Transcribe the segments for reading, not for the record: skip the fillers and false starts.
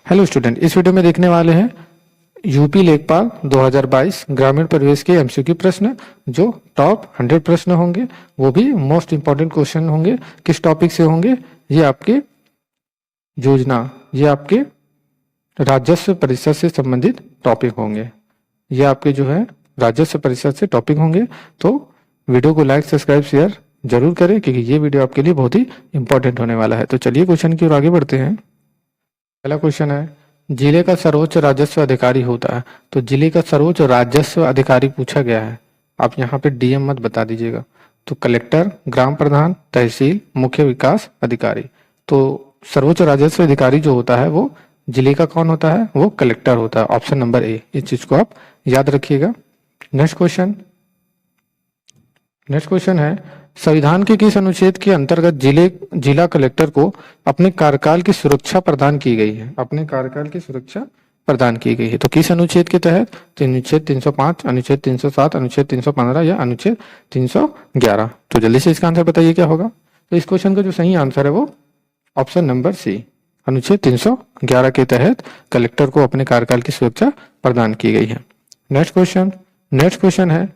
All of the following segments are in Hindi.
हेलो स्टूडेंट, इस वीडियो में देखने वाले हैं यूपी लेखपाल 2022 ग्रामीण परिवेश के एमसीक्यू प्रश्न। जो टॉप 100 प्रश्न होंगे वो भी मोस्ट इंपॉर्टेंट क्वेश्चन होंगे। किस टॉपिक से होंगे? ये आपके योजना, ये आपके राजस्व परिषद से संबंधित टॉपिक होंगे। ये आपके जो है राजस्व परिषद से टॉपिक होंगे। तो वीडियो को लाइक, सब्सक्राइब, शेयर जरूर करें क्योंकि ये वीडियो आपके लिए बहुत ही इंपॉर्टेंट होने वाला है। तो चलिए क्वेश्चन की ओर आगे बढ़ते हैं। पहला क्वेश्चन है, जिले का सर्वोच्च राजस्व अधिकारी होता है। तो जिले का सर्वोच्च राजस्व अधिकारी पूछा गया है। आप यहाँ पे डीएम मत बता दीजिएगा। तो कलेक्टर, ग्राम प्रधान, तहसील, मुख्य विकास अधिकारी। तो सर्वोच्च राजस्व अधिकारी जो होता है वो जिले का कौन होता है? वो कलेक्टर होता है। ऑप्शन नंबर ए, इस चीज को आप याद रखिएगा। नेक्स्ट क्वेश्चन है, संविधान के किस अनुच्छेद के अंतर्गत जिला कलेक्टर को अपने कार्यकाल की सुरक्षा प्रदान की गई है? अपने कार्यकाल की सुरक्षा प्रदान की गई है। तो किस अनुच्छेद के तहत? तो अनुच्छेद 305, अनुच्छेद 307, अनुच्छेद 315 या अनुच्छेद 311। तो जल्दी से इसका आंसर बताइए क्या होगा। तो इस क्वेश्चन का जो सही आंसर है वो ऑप्शन नंबर सी, अनुच्छेद 311 के तहत कलेक्टर को अपने कार्यकाल की सुरक्षा प्रदान की गई है। नेक्स्ट क्वेश्चन है,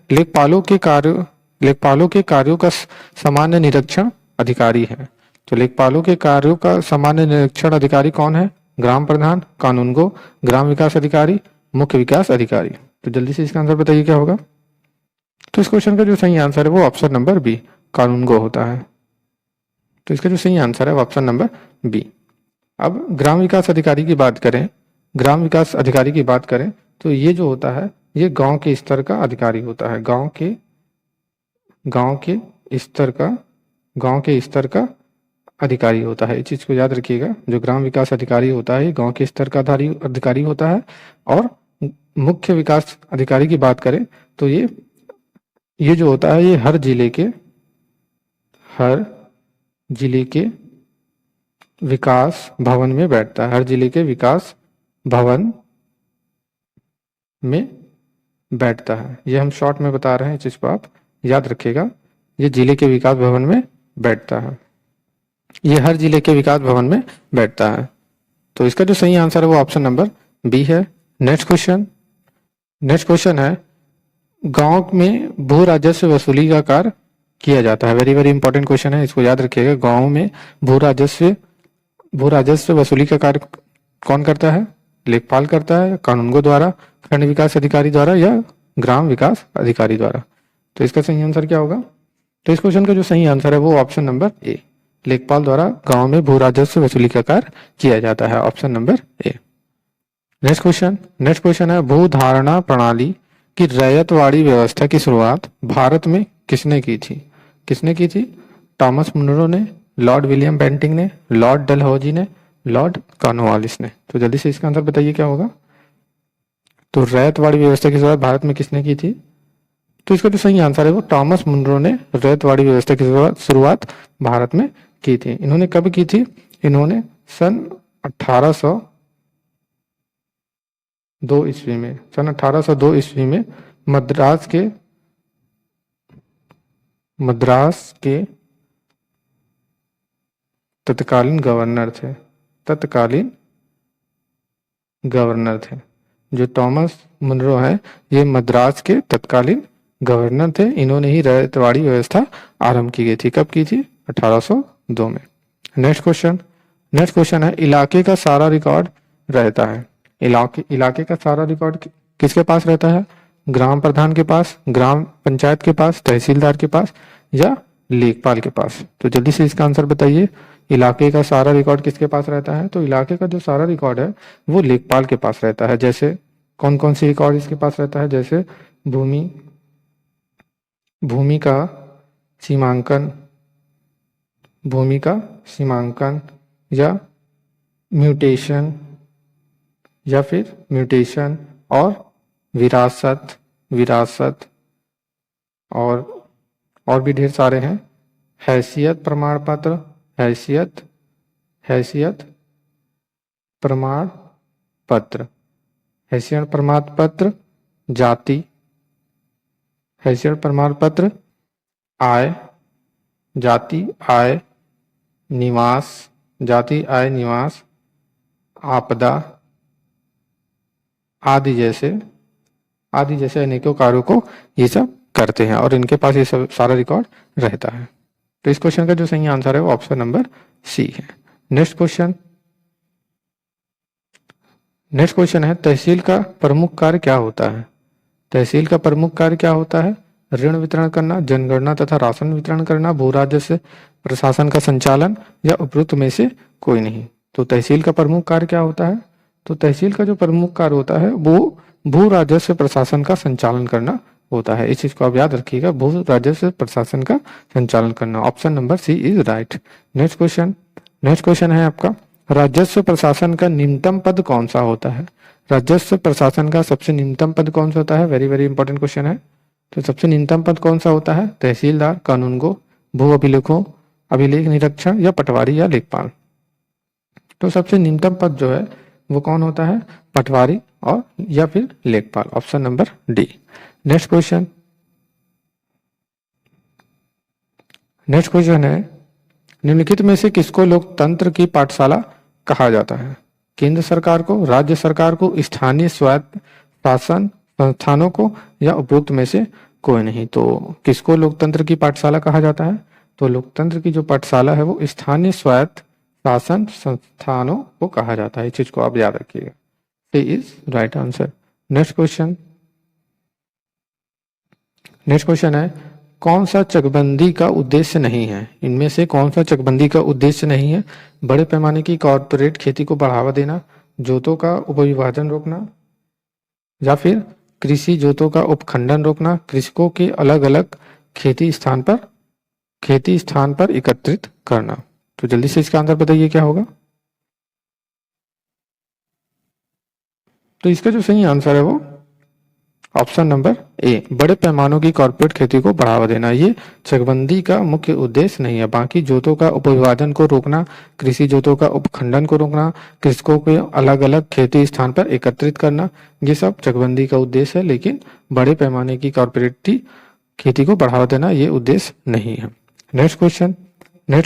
लेखपालों के कार्यों का सामान्य निरीक्षण अधिकारी है। तो लेखपालों के कार्यों का सामान्य निरीक्षण अधिकारी कौन है? ग्राम प्रधान, कानूनगो, ग्राम विकास अधिकारी, मुख्य विकास अधिकारी। तो जल्दी से इसका आंसर बताइए क्या होगा। तो इस क्वेश्चन का जो सही आंसर है वो ऑप्शन नंबर बी, कानूनगो होता है। तो इसका जो सही आंसर है वो ऑप्शन नंबर बी। अब ग्राम विकास अधिकारी की बात करें, तो ये जो होता है ये गांव के स्तर का अधिकारी होता है। गांव के स्तर का अधिकारी होता है। इस चीज को याद रखिएगा। जो ग्राम विकास अधिकारी होता है गांव के स्तर का अधिकारी होता है। और मुख्य विकास अधिकारी की बात करें तो ये जो होता है ये हर जिले के विकास भवन में बैठता है। हर जिले के विकास भवन में बैठता है। ये हम शॉर्ट में बता रहे हैं, इस चीज को आप याद रखिएगा। ये जिले के विकास भवन में बैठता है। ये हर जिले के विकास भवन में बैठता है। तो इसका जो सही आंसर है वो ऑप्शन नंबर बी है। नेक्स्ट क्वेश्चन है, गांव में भू राजस्व वसूली का कार्य किया जाता है। वेरी वेरी इंपॉर्टेंट क्वेश्चन है, इसको याद रखिएगा। गांव में भू राजस्व वसूली का कार्य कौन करता है? लेखपाल करता है, कानूनगो द्वारा, खंड विकास अधिकारी द्वारा या ग्राम विकास अधिकारी द्वारा। तो इसका सही आंसर क्या होगा? तो इस क्वेश्चन का जो सही आंसर है वो ऑप्शन नंबर ए, लेखपाल द्वारा गांव में भू राजस्व वसूली का कार्य किया जाता है। Option number A. Next question है, भू धारणा प्रणाली की रैयतवाड़ी व्यवस्था की शुरुआत भारत में किसने की थी? टॉमस मुनरो ने, लॉर्ड विलियम बेंटिंक ने, लॉर्ड डलहौजी ने, लॉर्ड कॉर्नवालिस ने। तो जल्दी से इसका आंसर बताइए क्या होगा। तो रैयतवाड़ी व्यवस्था की शुरुआत भारत में किसने की थी? तो इसका जो सही आंसर है वो टॉमस मुनरो ने रैयतवाड़ी व्यवस्था की शुरुआत भारत में की थी। इन्होंने कब की थी? इन्होंने सन 1802 ईस्वी में मद्रास के तत्कालीन गवर्नर थे। जो टॉमस मुनरो है ये मद्रास के तत्कालीन गवर्नर थे। इन्होंने ही रैयतवाड़ी व्यवस्था आरंभ की गई थी। कब की थी? 1802 में। नेक्स्ट क्वेश्चन है, इलाके का सारा रिकॉर्ड रहता है। इलाके का सारा रिकॉर्ड किसके पास रहता है? ग्राम प्रधान के पास, ग्राम पंचायत के पास, तहसीलदार के पास या लेखपाल के पास। तो जल्दी से इसका आंसर बताइए। इलाके का सारा रिकॉर्ड किसके पास रहता है? तो इलाके का जो सारा रिकॉर्ड है वो लेखपाल के पास रहता है। जैसे कौन कौन सी रिकॉर्ड इसके पास रहता है? जैसे भूमि का सीमांकन या म्यूटेशन और विरासत और भी ढेर सारे हैं। हैसियत प्रमाण पत्र, जाति हैसियत प्रमाण पत्र, आय, निवास, आपदा आदि जैसे अनेकों कार्यों को ये सब करते हैं और इनके पास ये सब सारा रिकॉर्ड रहता है। तो इस क्वेश्चन का जो सही आंसर है वो ऑप्शन नंबर सी है। नेक्स्ट क्वेश्चन है तहसील का प्रमुख कार्य क्या होता है? तहसील का प्रमुख कार्य क्या होता है? ऋण वितरण करना, जनगणना तथा राशन वितरण करना, भू राजस्व प्रशासन का संचालन या उपरोक्त में से कोई नहीं। तो तहसील का प्रमुख कार्य क्या होता है? तो तहसील का जो प्रमुख कार्य होता है वो भू राजस्व प्रशासन का संचालन करना होता है। इस चीज को आप याद रखिएगा, भू राजस्व प्रशासन का संचालन करना। Option number C is right. Next question है आपका, राजस्व प्रशासन का निम्नतम पद कौन सा होता है? राजस्व प्रशासन का सबसे निम्नतम पद कौन सा होता है? वेरी वेरी इंपॉर्टेंट क्वेश्चन है। तो सबसे निम्नतम पद कौन सा होता है? तहसीलदार, कानूनगो, भू अभिलेखों, अभिलेख निरीक्षण या पटवारी या लेखपाल। तो सबसे निम्नतम पद जो है वो कौन होता है? पटवारी और या फिर लेखपाल। Option number D. Next question है, निम्नलिखित में से किसको लोकतंत्र की पाठशाला कहा जाता है? केंद्र सरकार को, राज्य सरकार को, स्थानीय स्वायत्त शासन संस्थानों को या उपरोक्त में से कोई नहीं। तो किसको लोकतंत्र की पाठशाला कहा जाता है? तो लोकतंत्र की जो पाठशाला है वो स्थानीय स्वायत्त शासन संस्थानों को कहा जाता है। इस चीज को आप याद रखिएगा। C is right answer. Next question है, कौन सा चकबंदी का उद्देश्य नहीं है? इनमें से कौन सा चकबंदी का उद्देश्य नहीं है? बड़े पैमाने की कॉर्पोरेट खेती को बढ़ावा देना, जोतों का उपविभाजन रोकना, या फिर कृषि जोतों का उपखंडन रोकना, कृषकों के अलग अलग खेती स्थान पर एकत्रित करना। तो जल्दी से इसका आंसर बताइए क्या होगा? तो इसका जो सही आंसर है वो ऑप्शन नंबर ए, बड़े पैमानों की कॉर्पोरेट खेती को बढ़ावा देना। ये चकबंदी का मुख्य उद्देश्य नहीं है। बाकी जोतों का उपविभाजन को रोकना, कृषि जोतों का उपखंडन को रोकना, कृषकों के अलग अलग खेती स्थान पर एकत्रित करना, ये सब चकबंदी का उद्देश्य है। लेकिन बड़े पैमाने की कॉर्पोरेट खेती को बढ़ावा देना ये उद्देश्य नहीं है। नेक्स्ट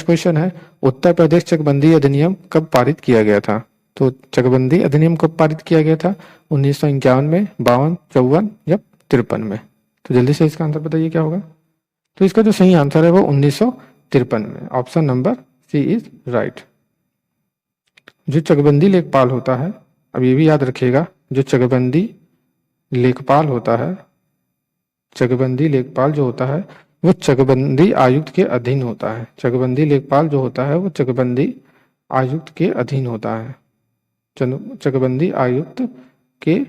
क्वेश्चन है, उत्तर प्रदेश चकबंदी अधिनियम कब पारित किया गया था? तो चकबंदी अधिनियम कब पारित किया गया था? 1951 में, 52, 54 या 53 में। तो जल्दी से इसका आंसर बताइए क्या होगा? तो इसका जो सही आंसर है वो 1953 में। Option number C is right. जो चकबंदी लेखपाल होता है, अब ये भी याद रखिएगा, जो चकबंदी लेखपाल जो होता है वो चकबंदी आयुक्त के अधीन होता है। चकबंदी लेखपाल जो होता है वो चकबंदी आयुक्त के अधीन होता है। चकबंदी आयुक्त के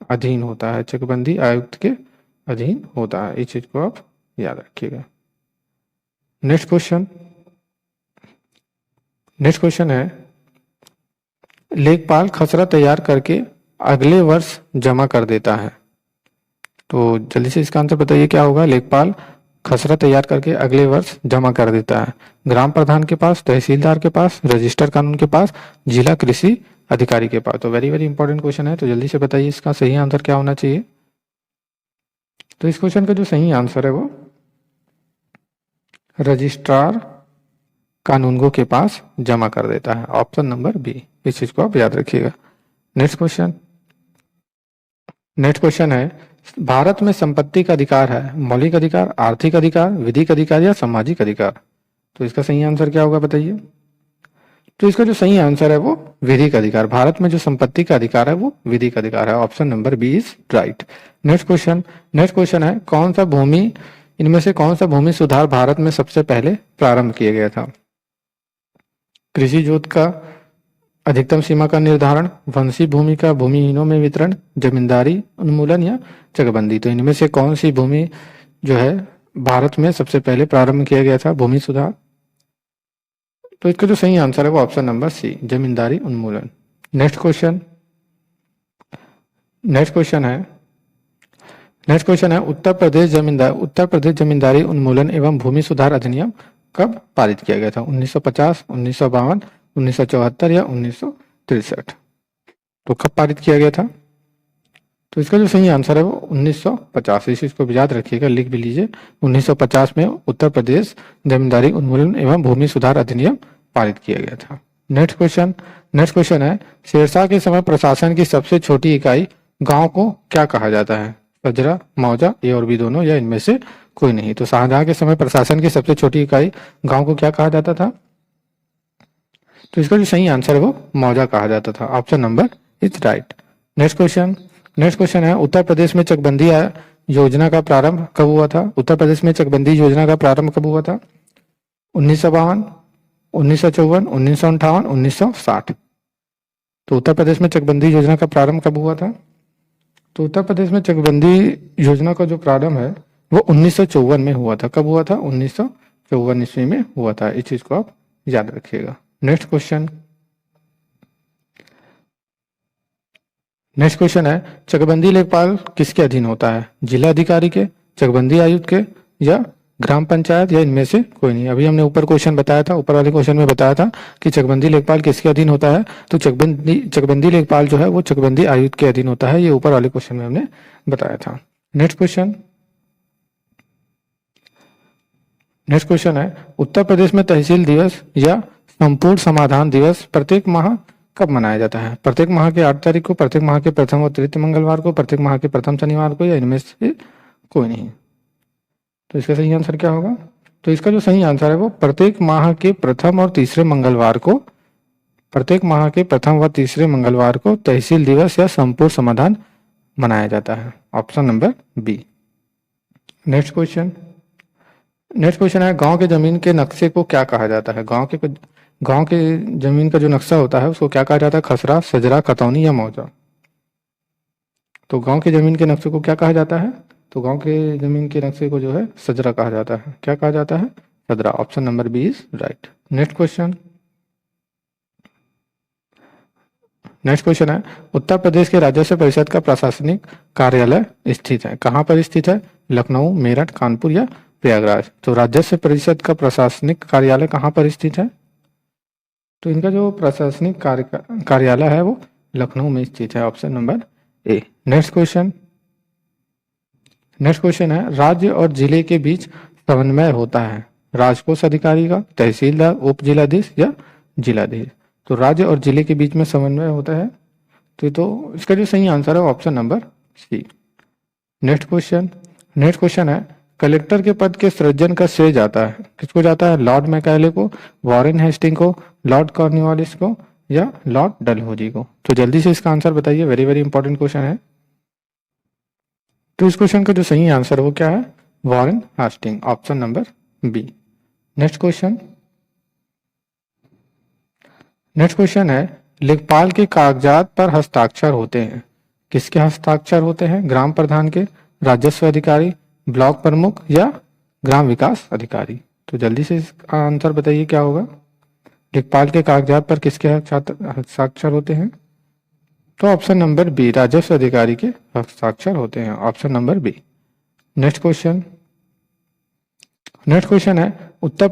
अधीन होता है। चकबंदी आयुक्त के अधीन होता है। इस चीज को आप याद रखिएगा। नेक्स्ट क्वेश्चन है, लेखपाल खसरा तैयार करके अगले वर्ष जमा कर देता है। तो जल्दी से इसका आंसर बताइए क्या होगा? लेखपाल खसरा तैयार करके अगले वर्ष जमा कर देता है। ग्राम प्रधान के पास, तहसीलदार के पास, रजिस्टर कानून के पास, जिला कृषि अधिकारी के पास। तो वेरी वेरी इंपॉर्टेंट क्वेश्चन है। तो जल्दी से बताइए इसका सही आंसर क्या होना चाहिए? तो इस क्वेश्चन का जो सही आंसर है वो रजिस्ट्रार कानूनगो के पास जमा कर देता है। Option number B. इस चीज को आप याद रखिएगा। नेक्स्ट क्वेश्चन है, भारत में संपत्ति का अधिकार है मौलिक अधिकार, आर्थिक अधिकार, विधिक अधिकार या सामाजिक अधिकार। तो इसका सही आंसर क्या होगा बताइए? तो इसका जो सही आंसर है वो विधिक अधिकार। भारत में जो संपत्ति का अधिकार है वो विधिक अधिकार है। Option number B is right. Next question है, इनमें से कौन सा भूमि सुधार भारत में सबसे पहले प्रारंभ किया गया था? कृषि जोत का अधिकतम सीमा का निर्धारण, वंशी भूमि का भूमिहीनों में वितरण, जमींदारी उन्मूलन या चकबंदी। तो इनमें से कौन सी भूमि जो है भारत में सबसे पहले प्रारंभ किया गया था भूमि सुधार? तो इसका जो सही आंसर है वो ऑप्शन नंबर सी, जमींदारी उन्मूलन। नेक्स्ट क्वेश्चन है, उत्तर प्रदेश जमींदारी उन्मूलन एवं भूमि सुधार अधिनियम कब पारित किया गया था? 1950, 1952, 1974 या 1963। तो कब पारित किया गया था? तो इसका जो सही आंसर है वो 1950। इस चीज को भी याद रखिएगा, लिख भी लीजिए। 1950 में उत्तर प्रदेश जमींदारी उन्मूलन एवं भूमि सुधार अधिनियम पारित किया गया था। नेक्स्ट क्वेश्चन है, शेरशाह के समय प्रशासन की सबसे छोटी इकाई गांव को क्या कहा जाता है? सजरा, मौजा, ए और बी दोनों, या इनमें से कोई नहीं। तो शाहजहां के समय प्रशासन की सबसे छोटी इकाई गांव को क्या कहा जाता था? तो इसका जो सही आंसर है वो मौजा कहा जाता था। Option number is right. Next question है, उत्तर प्रदेश में चकबंदी योजना का प्रारंभ कब हुआ था? उत्तर प्रदेश में चकबंदी योजना का प्रारंभ कब हुआ था? 1952, 1954, 1958, 1960। तो उत्तर प्रदेश में चकबंदी योजना का प्रारंभ कब हुआ था? तो उत्तर प्रदेश में चकबंदी योजना का जो प्रारंभ है वो 1954 में हुआ था। कब हुआ था? 1954 ईस्वी में हुआ था। इस चीज को आप याद रखिएगा। नेक्स्ट क्वेश्चन है, चकबंदी लेखपाल किसके अधीन होता है? जिला अधिकारी के, चकबंदी आयुक्त के, या ग्राम पंचायत, या इनमें से कोई नहीं। अभी हमने ऊपर क्वेश्चन बताया था, ऊपर वाले क्वेश्चन में बताया था कि चकबंदी लेखपाल किसके अधीन होता है। तो चकबंदी लेखपाल जो है वो चकबंदी आयुक्त के अधीन होता है। ये ऊपर वाले क्वेश्चन में हमने बताया था। नेक्स्ट क्वेश्चन है, उत्तर प्रदेश में तहसील दिवस या संपूर्ण समाधान दिवस प्रत्येक माह कब मनाया जाता है? प्रत्येक माह के 8 तारीख को, प्रत्येक माह के प्रथम और तृतीय मंगलवार को, प्रत्येक माह के प्रथम शनिवार को, या इनमें से कोई नहीं। तो इसका सही आंसर क्या होगा? तो इसका जो सही आंसर है वो प्रत्येक माह के प्रथम और तीसरे मंगलवार को, प्रत्येक माह के प्रथम व तीसरे मंगलवार को तहसील दिवस या संपूर्ण समाधान मनाया जाता है। Option number B. Next question है, गांव के जमीन के नक्शे को क्या कहा जाता है? गांव के जमीन का जो नक्शा होता है उसको क्या कहा जाता है? खसरा, सजरा, खतौनी, या मौजा। तो गांव के जमीन के नक्शे को क्या कहा जाता है? तो गांव के जमीन के नक्शे को जो है सजरा कहा जाता है। क्या कहा जाता है? सजरा। Option number B is right. Next question है, उत्तर प्रदेश के राजस्व परिषद का प्रशासनिक कार्यालय स्थित है? कहाँ पर स्थित है? लखनऊ, मेरठ, कानपुर, या प्रयागराज। तो राजस्व परिषद का प्रशासनिक कार्यालय कहाँ पर स्थित है? तो इनका जो प्रशासनिक कार्यालय है वो लखनऊ में स्थित है। Option number A. Next question है, राज्य और जिले के बीच समन्वय होता है राजकोष अधिकारी का, तहसीलदार, उप जिलाधीश, या जिलाधीश। तो राज्य और जिले के बीच में समन्वय होता है। तो इसका जो सही आंसर है option number C. Next question है, कलेक्टर के पद के सृजन का श्रेय जाता है किसको जाता है? लॉर्ड मैकाले को, वॉरेन हेस्टिंग को, लॉर्ड कॉर्नवालिस को, या लॉर्ड डलहौजी को। तो जल्दी से इसका आंसर बताइए, वेरी वेरी इंपॉर्टेंट क्वेश्चन है। तो इस क्वेश्चन का जो सही आंसर है वो क्या है? Warren Hasting. Option number B. Next question है, लेखपाल के कागजात पर हस्ताक्षर होते हैं। किसके हस्ताक्षर होते हैं? ग्राम प्रधान के, राजस्व अधिकारी, ब्लॉक प्रमुख, या ग्राम विकास अधिकारी। तो जल्दी से इसका आंसर बताइए क्या होगा? लेखपाल के कागजात पर किसके हस्ताक्षर होते हैं? तो ऑप्शन नंबर बी, राजस्व अधिकारी के हस्ताक्षर होते हैं। Option number B. Next question है, उत्तर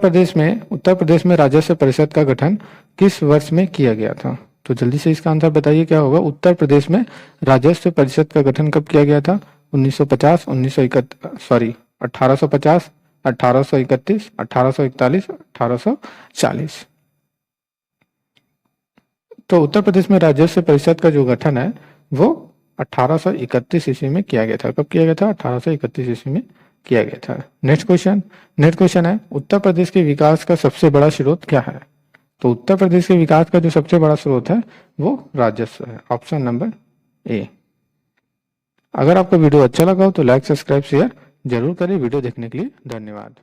प्रदेश में राजस्व परिषद का गठन किस वर्ष में किया गया था? तो जल्दी से इसका आंसर बताइए क्या होगा? उत्तर प्रदेश में राजस्व परिषद का गठन कब किया गया था? 1850, 1831, 1841, 1840। तो उत्तर प्रदेश में राजस्व परिषद का जो गठन है वो 1831 ईस्वी में किया गया था। कब किया गया था? 1831 ईस्वी में किया गया था। नेक्स्ट क्वेश्चन है, उत्तर प्रदेश के विकास का सबसे बड़ा स्रोत क्या है? तो उत्तर प्रदेश के विकास का जो सबसे बड़ा स्रोत है वो राजस्व है। Option number A. अगर आपको वीडियो अच्छा लगा हो तो लाइक, सब्सक्राइब, शेयर जरूर करें। वीडियो देखने के लिए धन्यवाद।